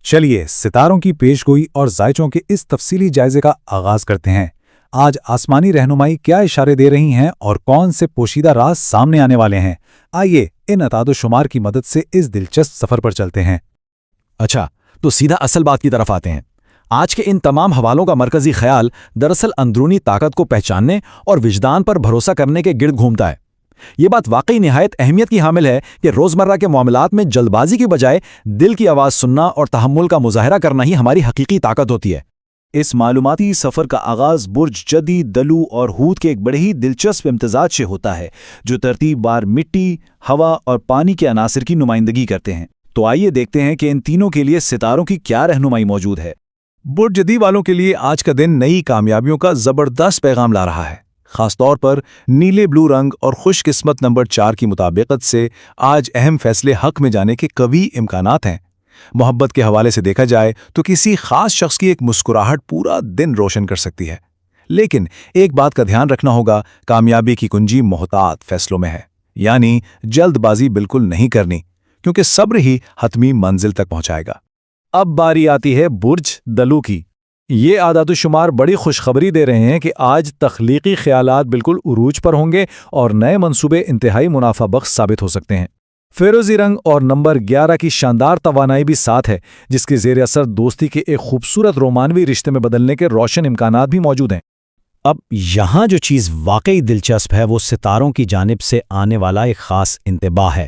چلیے ستاروں کی پیشگوئی اور ذائچوں کے اس تفصیلی جائزے کا آغاز کرتے ہیں۔ آج آسمانی رہنمائی کیا اشارے دے رہی ہیں اور کون سے پوشیدہ راز سامنے آنے والے ہیں؟ آئیے ان اعداد و شمار کی مدد سے اس دلچسپ سفر پر چلتے ہیں۔ اچھا، تو سیدھا اصل بات کی طرف آتے ہیں۔ آج کے ان تمام حوالوں کا مرکزی خیال دراصل اندرونی طاقت کو پہچاننے اور وجدان پر بھروسہ کرنے کے گرد گھومتا ہے۔ یہ بات واقعی نہایت اہمیت کی حامل ہے کہ روزمرہ کے معاملات میں جلد بازی کی بجائے دل کی آواز سننا اور تحمل کا مظاہرہ کرنا ہی ہماری حقیقی طاقت ہوتی ہے۔ اس معلوماتی سفر کا آغاز برج جدی، دلو اور ہود کے ایک بڑے ہی دلچسپ امتزاج سے ہوتا ہے جو ترتیب بار مٹی، ہوا اور پانی کے عناصر کی نمائندگی کرتے ہیں۔ تو آئیے دیکھتے ہیں کہ ان تینوں کے لیے ستاروں کی کیا رہنمائی موجود ہے۔ برج جدی والوں کے لیے آج کا دن نئی کامیابیوں کا زبردست پیغام لا رہا ہے، خاص طور پر نیلے بلو رنگ اور خوش قسمت نمبر 4 کی مطابقت سے آج اہم فیصلے حق میں جانے کے قوی امکانات ہیں۔ محبت کے حوالے سے دیکھا جائے تو کسی خاص شخص کی ایک مسکراہٹ پورا دن روشن کر سکتی ہے، لیکن ایک بات کا دھیان رکھنا ہوگا، کامیابی کی کنجی محتاط فیصلوں میں ہے، یعنی جلد بازی بالکل نہیں کرنی، کیونکہ صبر ہی حتمی منزل تک پہنچائے گا۔ اب باری آتی ہے برج دلو کی۔ یہ اعداد و شمار بڑی خوشخبری دے رہے ہیں کہ آج تخلیقی خیالات بالکل عروج پر ہوں گے اور نئے منصوبے انتہائی منافع بخش ثابت ہو سکتے ہیں۔ فیروزی رنگ اور نمبر 11 کی شاندار توانائی بھی ساتھ ہے، جس کے زیر اثر دوستی کے ایک خوبصورت رومانوی رشتے میں بدلنے کے روشن امکانات بھی موجود ہیں۔ اب یہاں جو چیز واقعی دلچسپ ہے وہ ستاروں کی جانب سے آنے والا ایک خاص انتباہ ہے۔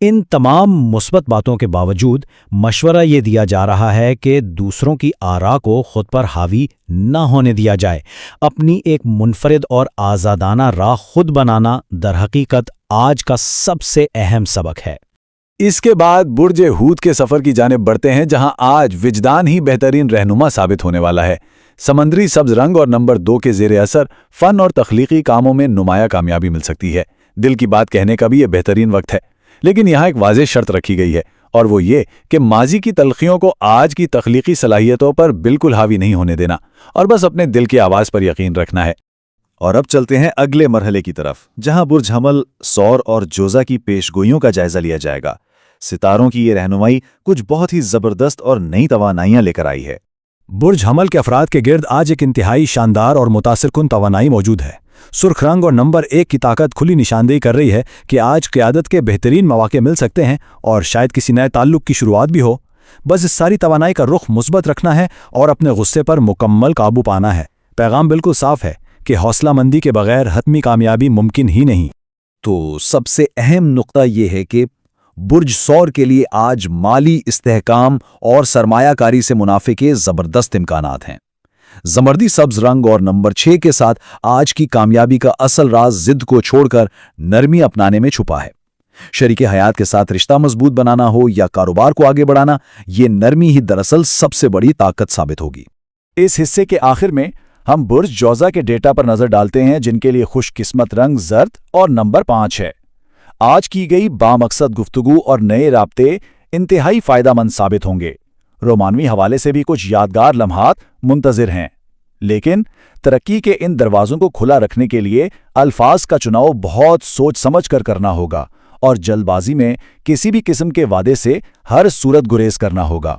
ان تمام مثبت باتوں کے باوجود مشورہ یہ دیا جا رہا ہے کہ دوسروں کی آراء کو خود پر حاوی نہ ہونے دیا جائے۔ اپنی ایک منفرد اور آزادانہ راہ خود بنانا درحقیقت آج کا سب سے اہم سبق ہے۔ اس کے بعد برج ہود کے سفر کی جانب بڑھتے ہیں، جہاں آج وجدان ہی بہترین رہنما ثابت ہونے والا ہے۔ سمندری سبز رنگ اور نمبر 2 کے زیر اثر فن اور تخلیقی کاموں میں نمایاں کامیابی مل سکتی ہے۔ دل کی بات کہنے کا بھی یہ بہترین وقت ہے، لیکن یہاں ایک واضح شرط رکھی گئی ہے، اور وہ یہ کہ ماضی کی تلخیوں کو آج کی تخلیقی صلاحیتوں پر بالکل حاوی نہیں ہونے دینا، اور بس اپنے دل کی آواز پر یقین رکھنا ہے۔ اور اب چلتے ہیں اگلے مرحلے کی طرف، جہاں برج حمل، سور اور جوزہ کی پیشگوئیوں کا جائزہ لیا جائے گا۔ ستاروں کی یہ رہنمائی کچھ بہت ہی زبردست اور نئی توانائیاں لے کر آئی ہے۔ برج حمل کے افراد کے گرد آج ایک انتہائی شاندار اور متاثر کن توانائی موجود ہے۔ سرخ رنگ اور نمبر 1 کی طاقت کھلی نشاندہی کر رہی ہے کہ آج قیادت کے بہترین مواقع مل سکتے ہیں اور شاید کسی نئے تعلق کی شروعات بھی ہو۔ بس اس ساری توانائی کا رخ مثبت رکھنا ہے اور اپنے غصے پر مکمل قابو پانا ہے۔ پیغام بالکل صاف ہے کہ حوصلہ مندی کے بغیر حتمی کامیابی ممکن ہی نہیں۔ تو سب سے اہم نقطہ یہ ہے کہ برج سور کے لیے آج مالی استحکام اور سرمایہ کاری سے منافع کے زبردست امکانات ہیں۔ زمردی سبز رنگ اور نمبر 6 کے ساتھ آج کی کامیابی کا اصل راز ضد کو چھوڑ کر نرمی اپنانے میں چھپا ہے۔ شریک حیات کے ساتھ رشتہ مضبوط بنانا ہو یا کاروبار کو آگے بڑھانا، یہ نرمی ہی دراصل سب سے بڑی طاقت ثابت ہوگی۔ اس حصے کے آخر میں ہم برج جوزہ کے ڈیٹا پر نظر ڈالتے ہیں، جن کے لیے خوش قسمت رنگ زرد اور نمبر 5 ہے۔ آج کی گئی بامقصد گفتگو اور نئے رابطے انتہائی فائدہ مند ثابت ہوں گے۔ رومانوی حوالے سے بھی کچھ یادگار لمحات منتظر ہیں، لیکن ترقی کے ان دروازوں کو کھلا رکھنے کے لیے الفاظ کا چناؤ بہت سوچ سمجھ کر کرنا ہوگا، اور جلد بازی میں کسی بھی قسم کے وعدے سے ہر صورت گریز کرنا ہوگا۔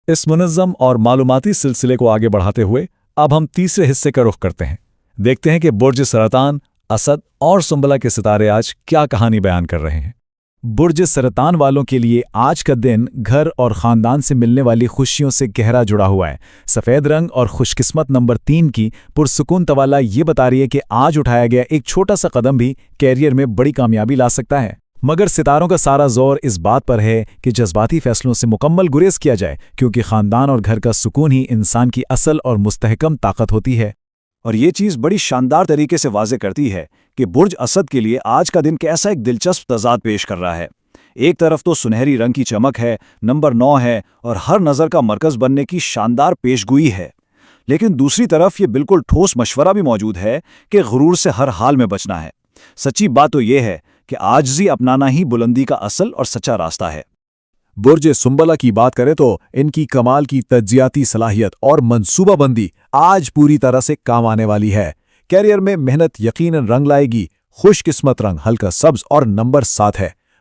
اس منظم اور معلوماتی سلسلے کو آگے بڑھاتے ہوئے اب ہم تیسرے حصے کا رخ کرتے ہیں۔ دیکھتے ہیں کہ برج سرطان، اسد اور سنبلہ کے ستارے آج کیا کہانی بیان کر رہے ہیں۔ برج سرطان والوں کے لیے آج کا دن گھر اور خاندان سے ملنے والی خوشیوں سے گہرا جڑا ہوا ہے۔ سفید رنگ اور خوش قسمت نمبر 3 کی پرسکون توالا یہ بتا رہی ہے کہ آج اٹھایا گیا ایک چھوٹا سا قدم بھی کیریئر میں بڑی کامیابی لا سکتا ہے، مگر ستاروں کا سارا زور اس بات پر ہے کہ جذباتی فیصلوں سے مکمل گریز کیا جائے، کیونکہ خاندان اور گھر کا سکون ہی انسان کی اصل اور مستحکم طاقت ہوتی ہے۔ اور یہ چیز بڑی شاندار طریقے سے واضح کرتی ہے کہ برج اسد کے لیے آج کا دن کیسا ایک دلچسپ تضاد پیش کر رہا ہے۔ ایک طرف تو سنہری رنگ کی چمک ہے، نمبر 9 ہے اور ہر نظر کا مرکز بننے کی شاندار پیشگوئی ہے، لیکن دوسری طرف یہ بالکل ٹھوس مشورہ بھی موجود ہے کہ غرور سے ہر حال میں بچنا ہے۔ سچی بات تو یہ ہے کہ عاجزی اپنانا ہی بلندی کا اصل اور سچا راستہ ہے۔ برج سنبلہ کی بات کریں تو ان کی کمال کی تجزیاتی صلاحیت اور منصوبہ بندی آج پوری طرح سے کام آنے والی ہے۔ کیریئر میں محنت یقیناً رنگ لائے گی۔ خوش قسمت رنگ ہلکا سبز اور نمبر 7 ہے۔